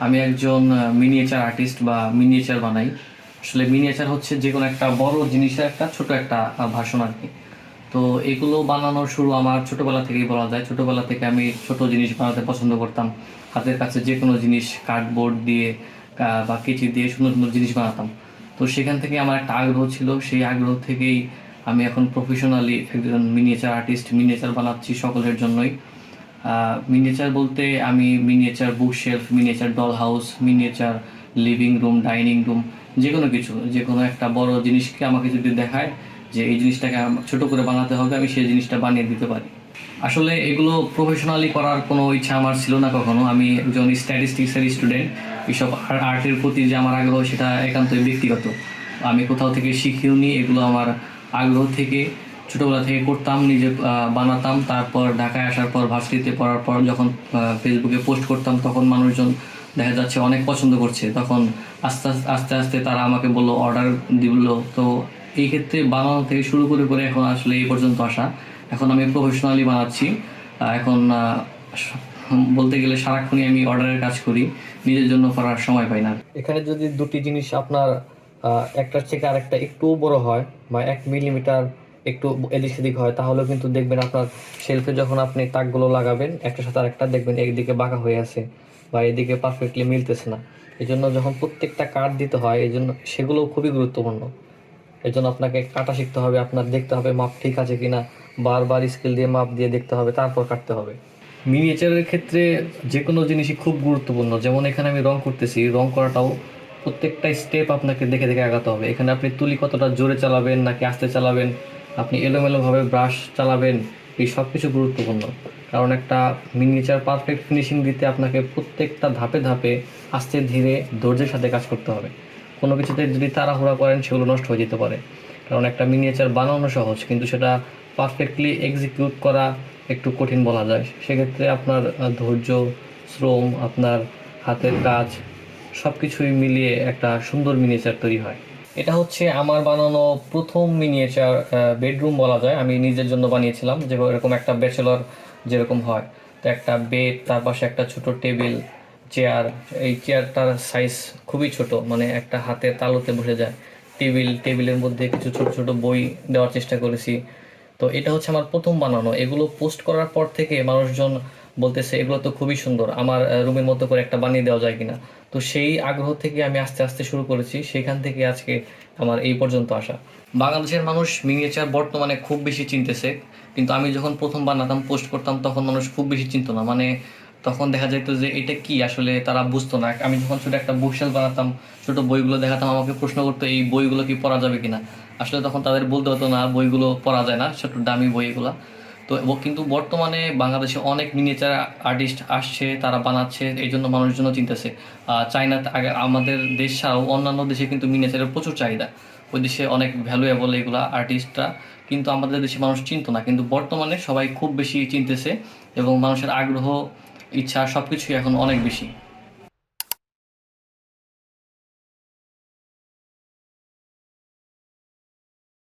আমি একজন miniature artist বা মিনিয়েচার বানাই। আসলে মিনিয়েচার হচ্ছে যে কোনো একটা বড় জিনিসের একটা ছোট একটা ভার্সন আর কি। তো এগুলো বানানোর শুরু আমার ছোটোবেলা থেকেই বলা যায়। ছোটোবেলা থেকে আমি ছোট জিনিস বানাতে পছন্দ করতাম। হাতের কাছে যে কোনো জিনিস কার্ডবোর্ড দিয়ে বা কেচি দিয়ে সুন্দর সুন্দর জিনিস বানাতাম। তো সেখান থেকে আমার একটা আগ্রহ ছিল, সেই আগ্রহ থেকেই আমি এখন প্রফেশনালি একজন মিনিয়েচার আর্টিস্ট, মিনিয়েচার বানাচ্ছি সকলের জন্যই। মিনিয়েচার বলতে আমি miniature bookshelf, miniature doll house, miniature living room, dining room, যে কোনো কিছু, যে কোনো একটা বড় জিনিসকে আমাকে যদি দেখায় যে এই জিনিসটাকে ছোট করে বানাতে হবে, আমি সেই জিনিসটা বানিয়ে দিতে পারি। আসলে এগুলো প্রফেশনালি করার কোনো ইচ্ছা আমার ছিল না কখনো। আমি একজন স্ট্যাটিস্টিক্সের স্টুডেন্ট। এইসব আর্টের প্রতি যে আমার আগ্রহ সেটা একান্তই ব্যক্তিগত। আমি কোথাও থেকে শিখিও নি, এগুলো আমার আগ্রহ থেকে ছোটোবেলা থেকে করতাম, নিজে বানাতাম। তারপর ঢাকায় আসার পর ভার্সিটিতে পড়ার পর যখন ফেসবুকে পোস্ট করতাম তখন মানুষজন দেখা যাচ্ছে অনেক পছন্দ করছে। তখন আস্তে আস্তে আস্তে আস্তে তারা আমাকে বললো, অর্ডার দিল। তো এই ক্ষেত্রে বানানো থেকে শুরু করে করে এখন আসলে এই পর্যন্ত আসা। এখন আমি প্রফেশনালি বানাচ্ছি। এখন বলতে গেলে সারাক্ষণই আমি অর্ডারের কাজ করি, নিজের জন্য করার সময় পাই না। এখানে যদি দুটি জিনিস আপনার একটার থেকে আরেকটা একটু বড় হয় বা 1 মিলিমিটার একটু এদিক সেদিক হয়, তাহলেও কিন্তু দেখবেন আপনার শেলফে যখন আপনি তাকগুলো লাগাবেন একটার সাথে আরেকটা, দেখবেন একদিকে বাঁকা হয়ে আছে বা এদিকে পারফেক্টলি মিলতেছে না। এই জন্য যখন প্রত্যেকটা কাট দিতে হয়, এই জন্য সেগুলো খুবই গুরুত্বপূর্ণ। এই জন্য আপনাকে কাটা শিখতে হবে, আপনার দেখতে হবে মাপ ঠিক আছে কিনা, বারবার স্কেল দিয়ে মাপ দিয়ে দেখতে হবে, তারপর কাটতে হবে। মিনিয়েচারের ক্ষেত্রে যে কোনো জিনিসই খুব গুরুত্বপূর্ণ। যেমন এখানে আমি রং করতেছি, রং করাটাও প্রত্যেকটা স্টেপ আপনাকে দেখে দেখে আগাতে হবে। এখানে আপনি তুলি কতটা জোরে চালাবেন নাকি আস্তে চালাবেন, আপনি এলোমেলোভাবে ব্রাশ চালাবেন, এই সব কিছু গুরুত্বপূর্ণ। কারণ একটা মিনিয়েচার পারফেক্ট ফিনিশিং দিতে আপনাকে প্রত্যেকটা ধাপে ধাপে আস্তে ধীরে ধৈর্যের সাথে কাজ করতে হবে। কোনো কিছুতে যদি তাড়াহুড়া করেন সেগুলো নষ্ট হয়ে যেতে পারে। কারণ একটা মিনিয়েচার বানানো সহজ, কিন্তু সেটা পারফেক্টলি এক্সিকিউট করা একটু কঠিন বলা যায়। সেক্ষেত্রে আপনার ধৈর্য, শ্রম, আপনার হাতের কাজ সব কিছুই মিলিয়ে একটা সুন্দর মিনিয়েচার তৈরি হয়। এটা হচ্ছে আমার বানানো প্রথম মিনিয়েচার বেডরুম বলা যায়। আমি নিজের জন্য বানিয়েছিলাম, যে এরকম একটা ব্যাচেলর যেরকম হয়। তো একটা বেড, তার পাশে একটা ছোট টেবিল, চেয়ার। এই চেয়ারটার সাইজ খুবই ছোট, মানে একটা হাতের তালুতে বসে যায়। টেবিলের মধ্যে কিছু ছোট ছোট বই দেওয়ার চেষ্টা করেছি। তো এটা হচ্ছে আমার প্রথম বানানো। এগুলো পোস্ট করার পর থেকে মানুষজন বলতেছে এগুলো তো খুবই সুন্দর, আমার রুমের মতো করে একটা বানিয়ে দেওয়া যায় কিনা। তো সেই আগ্রহ থেকে আমি আস্তে আস্তে শুরু করেছি, সেখান থেকে আজকে আমার এই পর্যন্ত আসা। বাংলাদেশের মানুষ মিনিয়েচার বর্তমানে খুব বেশি চিনতেছে, কিন্তু আমি যখন প্রথম বানাতাম, পোস্ট করতাম, তখন মানুষ খুব বেশি চিনতো না। মানে তখন দেখা যেত যে এটা কি, আসলে তারা বুঝতো না। আমি যখন ছোটো একটা বুকশেলফ বানাতাম, ছোটো বইগুলো দেখাতাম, আমাকে প্রশ্ন করতো এই বইগুলো কি পড়া যাবে কিনা। আসলে তখন তাদের বলতে হতো না বইগুলো পড়া যায় না, ছোট দামি বই এগুলো। তো কিন্তু বর্তমানে বাংলাদেশে অনেক মিনিয়েচার আর্টিস্ট আসছে, তারা বানাচ্ছে, এই জন্য মানুষজনও চিনতেছে। চায়নাতে আগে আমাদের দেশ ছাড়াও অন্যান্য দেশে কিন্তু মিনিয়েচারের প্রচুর চাহিদা। ওই দেশে অনেক ভ্যালুয়েবল এগুলা আর্টিস্টরা, কিন্তু আমাদের দেশে মানুষ চিনতো না। কিন্তু বর্তমানে সবাই খুব বেশি চিনতেছে এবং মানুষের আগ্রহ, ইচ্ছা সব কিছুই এখন অনেক বেশি।